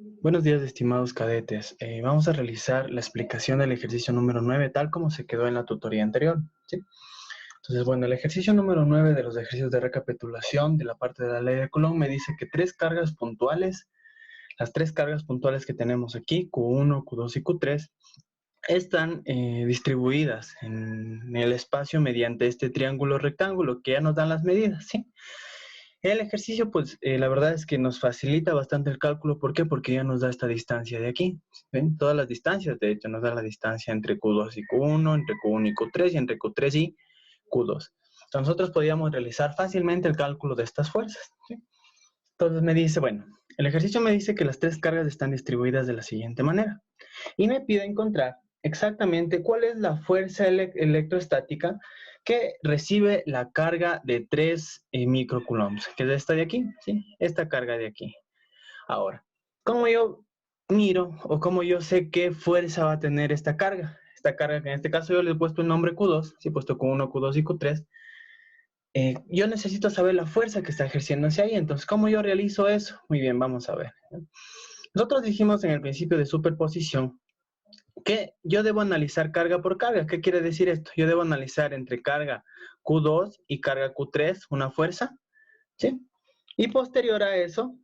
Buenos días, estimados cadetes. Vamos a realizar la explicación del ejercicio número 9, tal como se quedó en la tutoría anterior, ¿sí? Entonces, bueno, el ejercicio número 9 de los ejercicios de recapitulación de la parte de la ley de Coulomb me dice que las tres cargas puntuales que tenemos aquí, Q1, Q2 y Q3, están distribuidas en el espacio mediante este triángulo rectángulo que ya nos dan las medidas, ¿sí? El ejercicio, pues, la verdad es que nos facilita bastante el cálculo. ¿Por qué? Porque ya nos da esta distancia de aquí. ¿Ven? Todas las distancias, de hecho, nos da la distancia entre Q2 y Q1, entre Q1 y Q3, y entre Q3 y Q2. Entonces, nosotros podríamos realizar fácilmente el cálculo de estas fuerzas, ¿sí? Entonces me dice, bueno, el ejercicio me dice que las tres cargas están distribuidas de la siguiente manera. Y me pide encontrar exactamente cuál es la fuerza electrostática que recibe la carga de 3 microcoulombs, que es esta de aquí, ¿sí? Esta carga de aquí. Ahora, ¿cómo yo miro o cómo yo sé qué fuerza va a tener esta carga? Esta carga que en este caso yo le he puesto el nombre Q2, sí he puesto Q1, Q2 y Q3. Yo necesito saber la fuerza que está ejerciendo hacia ahí. Entonces, ¿cómo yo realizo eso? Muy bien, vamos a ver. Nosotros dijimos en el principio de superposición que yo debo analizar carga por carga. ¿Qué quiere decir esto? Yo debo analizar entre carga Q2 y carga Q3 una fuerza, ¿sí? Y posterior a eso,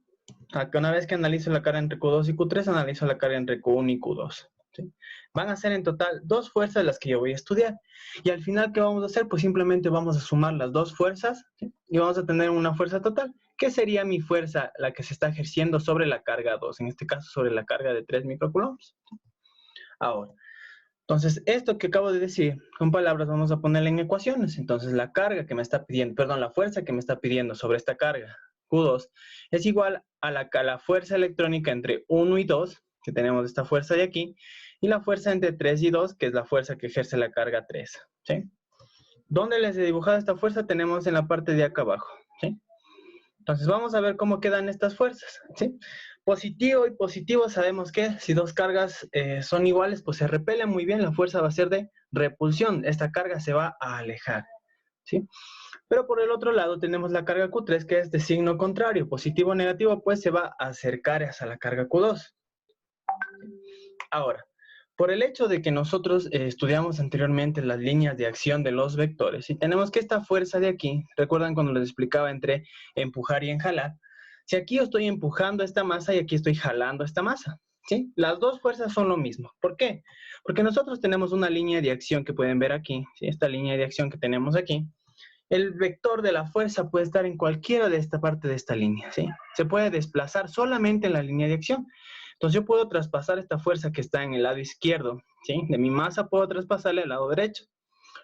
una vez que analizo la carga entre Q2 y Q3, analizo la carga entre Q1 y Q2, ¿sí? Van a ser en total dos fuerzas las que yo voy a estudiar. Y al final, ¿qué vamos a hacer? Pues simplemente vamos a sumar las dos fuerzas, ¿sí? Y vamos a tener una fuerza total. ¿Qué sería mi fuerza, la que se está ejerciendo sobre la carga 2? En este caso, sobre la carga de 3 microcoulombs. Ahora, entonces, esto que acabo de decir, con palabras vamos a ponerle en ecuaciones. Entonces, la carga que me está pidiendo, perdón, la fuerza que me está pidiendo sobre esta carga, Q2, es igual a la fuerza electrónica entre 1 y 2, que tenemos esta fuerza de aquí, y la fuerza entre 3 y 2, que es la fuerza que ejerce la carga 3, ¿sí? ¿Dónde les he dibujado esta fuerza? Tenemos en la parte de acá abajo, ¿sí? Entonces vamos a ver cómo quedan estas fuerzas, ¿sí? Positivo y positivo, sabemos que si dos cargas son iguales, pues se repelen muy bien, la fuerza va a ser de repulsión, esta carga se va a alejar, ¿sí? Pero por el otro lado tenemos la carga Q3, que es de signo contrario, positivo o negativo, pues se va a acercar hacia la carga Q2. Ahora, por el hecho de que nosotros estudiamos anteriormente las líneas de acción de los vectores, y tenemos que esta fuerza de aquí, recuerdan cuando les explicaba entre empujar y enjalar, si aquí yo estoy empujando esta masa y aquí estoy jalando esta masa, ¿sí? Las dos fuerzas son lo mismo. ¿Por qué? Porque nosotros tenemos una línea de acción que pueden ver aquí, ¿sí? Esta línea de acción que tenemos aquí. El vector de la fuerza puede estar en cualquiera de esta parte de esta línea, ¿sí? Se puede desplazar solamente en la línea de acción. Entonces yo puedo traspasar esta fuerza que está en el lado izquierdo, ¿sí? De mi masa puedo traspasarle al lado derecho.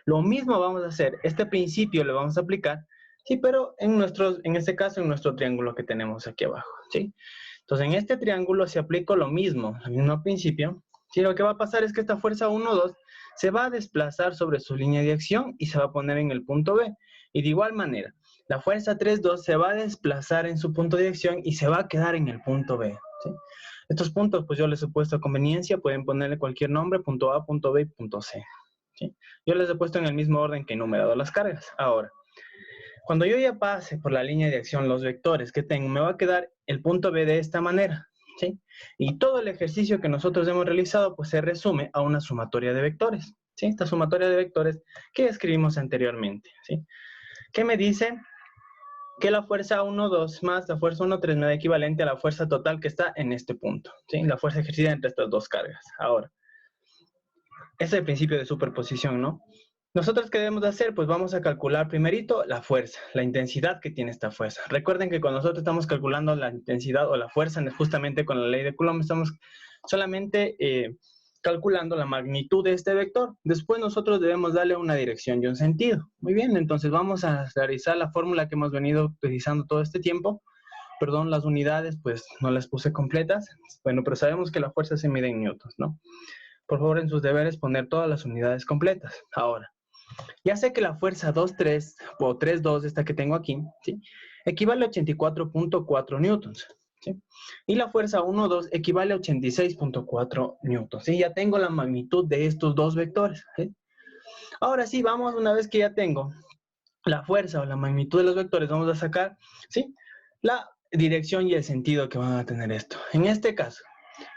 Lo mismo vamos a hacer, este principio lo vamos a aplicar, sí, pero en este caso en nuestro triángulo que tenemos aquí abajo, ¿sí? Entonces en este triángulo se aplica lo mismo, el mismo principio, ¿sí? Lo que va a pasar es que esta fuerza 1, 2 se va a desplazar sobre su línea de acción y se va a poner en el punto B. Y de igual manera, la fuerza 3, 2 se va a desplazar en su punto de acción y se va a quedar en el punto B, ¿sí? Estos puntos, pues yo les he puesto a conveniencia, pueden ponerle cualquier nombre, punto A, punto B y punto C, ¿sí? Yo les he puesto en el mismo orden que he enumerado las cargas. Ahora, cuando yo ya pase por la línea de acción los vectores que tengo, me va a quedar el punto B de esta manera, ¿sí? Y todo el ejercicio que nosotros hemos realizado, pues se resume a una sumatoria de vectores, ¿sí? Esta sumatoria de vectores que escribimos anteriormente, ¿sí? ¿Qué me dice? Que la fuerza 1, 2 más la fuerza 1, 3 me da equivalente a la fuerza total que está en este punto, ¿sí? La fuerza ejercida entre estas dos cargas. Ahora, ese es el principio de superposición, ¿no? ¿Nosotros qué debemos de hacer? Pues vamos a calcular primerito la fuerza, la intensidad que tiene esta fuerza. Recuerden que cuando nosotros estamos calculando la intensidad o la fuerza, justamente con la ley de Coulomb, estamos solamente calculando la magnitud de este vector. Después nosotros debemos darle una dirección y un sentido. Muy bien, entonces vamos a realizar la fórmula que hemos venido utilizando todo este tiempo. Perdón, las unidades pues no las puse completas. Bueno, pero sabemos que la fuerza se mide en newtons, ¿no? Por favor, en sus deberes poner todas las unidades completas. Ahora, ya sé que la fuerza 2,3 o 3,2, esta que tengo aquí, ¿sí? Equivale a 84,4 newtons, ¿sí? Y la fuerza 1,2 equivale a 86,4 newtons, ¿sí? Ya tengo la magnitud de estos dos vectores, ¿sí? Ahora sí, vamos, una vez que ya tengo la fuerza o la magnitud de los vectores, vamos a sacar, ¿sí? dirección y el sentido que van a tener esto. En este caso,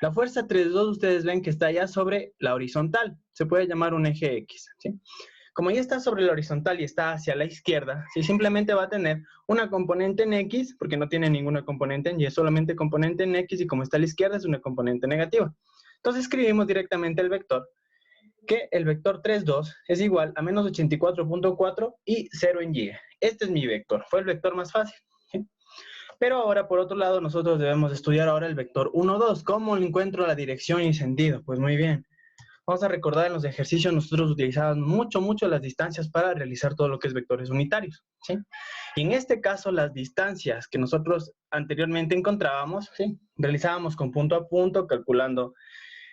la fuerza 3,2 ustedes ven que está ya sobre la horizontal. Se puede llamar un eje X, ¿sí? Como ya está sobre la horizontal y está hacia la izquierda, ¿sí? Simplemente va a tener una componente en X, porque no tiene ninguna componente en Y, es solamente componente en X, y como está a la izquierda es una componente negativa. Entonces escribimos directamente el vector, que el vector 3,2 es igual a menos 84.4 y 0 en Y. Este es mi vector, fue el vector más fácil, ¿sí? Pero ahora, por otro lado, nosotros debemos estudiar ahora el vector 1,2. ¿Cómo le encuentro la dirección y sentido? Pues muy bien. Vamos a recordar en los ejercicios nosotros utilizábamos mucho las distancias para realizar todo lo que es vectores unitarios, ¿sí? Y en este caso las distancias que nosotros anteriormente encontrábamos, ¿sí? Realizábamos con punto a punto, calculando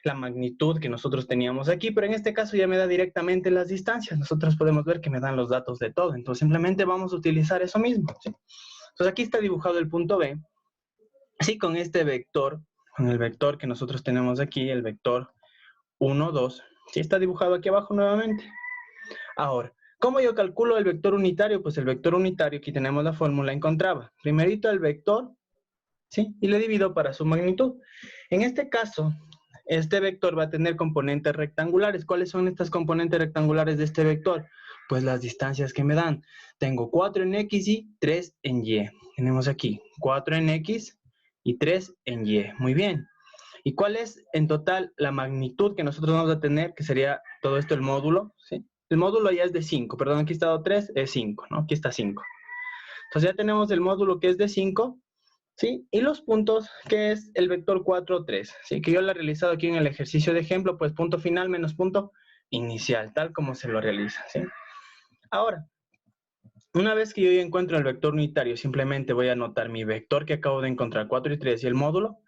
la magnitud que nosotros teníamos aquí, pero en este caso ya me da directamente las distancias. Nosotros podemos ver que me dan los datos de todo, entonces simplemente vamos a utilizar eso mismo, ¿sí? Entonces aquí está dibujado el punto B, sí, con este vector, con el vector que nosotros tenemos aquí, el vector 1, 2, ¿sí? Está dibujado aquí abajo nuevamente. Ahora, ¿cómo yo calculo el vector unitario? Pues el vector unitario, aquí tenemos la fórmula, encontraba primerito el vector, ¿sí? Y le divido para su magnitud. En este caso, este vector va a tener componentes rectangulares. ¿Cuáles son estas componentes rectangulares de este vector? Pues las distancias que me dan. Tengo 4 en X y 3 en Y. Tenemos aquí 4 en X y 3 en Y. Muy bien. ¿Y cuál es en total la magnitud que nosotros vamos a tener? Que sería todo esto el módulo, ¿sí? El módulo ya es de 5, perdón, aquí está 3, es 5, ¿no? Aquí está 5. Entonces ya tenemos el módulo que es de 5, ¿sí? Y los puntos, que es el vector 4, 3, ¿sí? Que yo lo he realizado aquí en el ejercicio de ejemplo, pues punto final menos punto inicial, tal como se lo realiza, ¿sí? Ahora, una vez que yo ya encuentro el vector unitario, simplemente voy a anotar mi vector que acabo de encontrar, 4 y 3, y el módulo.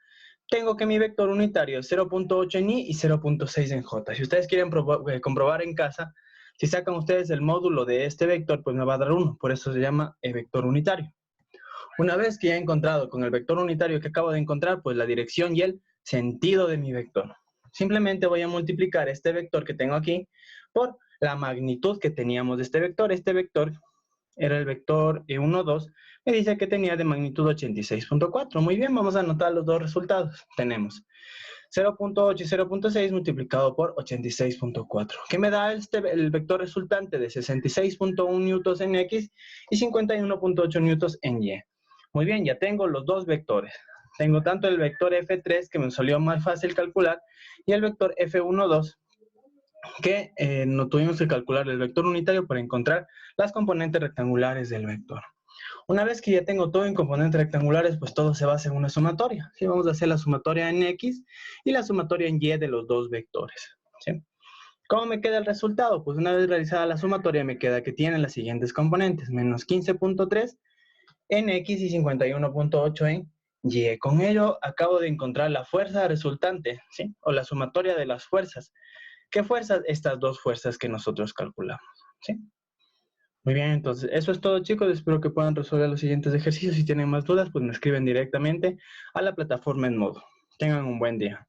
Tengo que mi vector unitario es 0.8 en Y y 0.6 en J. Si ustedes quieren comprobar en casa, si sacan ustedes el módulo de este vector, pues me va a dar 1. Por eso se llama el vector unitario. Una vez que ya he encontrado con el vector unitario que acabo de encontrar, pues la dirección y el sentido de mi vector. Simplemente voy a multiplicar este vector que tengo aquí por la magnitud que teníamos de este vector. Este vector era el vector 1, 2, me dice que tenía de magnitud 86.4. Muy bien, vamos a anotar los dos resultados. Tenemos 0.8 y 0.6 multiplicado por 86.4, que me da el vector resultante de 66.1 newtons en X y 51.8 newtons en Y. Muy bien, ya tengo los dos vectores. Tengo tanto el vector F3, que me salió más fácil calcular, y el vector F1,2, que no tuvimos que calcular el vector unitario para encontrar las componentes rectangulares del vector. Una vez que ya tengo todo en componentes rectangulares, pues todo se basa en una sumatoria, ¿sí? Vamos a hacer la sumatoria en X y la sumatoria en Y de los dos vectores, ¿sí? ¿Cómo me queda el resultado? Pues una vez realizada la sumatoria me queda que tiene las siguientes componentes, menos 15.3 en X y 51.8 en Y. Con ello acabo de encontrar la fuerza resultante, ¿sí? O la sumatoria de las fuerzas. ¿Qué fuerzas? Estas dos fuerzas que nosotros calculamos, ¿sí? Muy bien, entonces eso es todo, chicos. Espero que puedan resolver los siguientes ejercicios. Si tienen más dudas, pues me escriben directamente a la plataforma en modo. Tengan un buen día.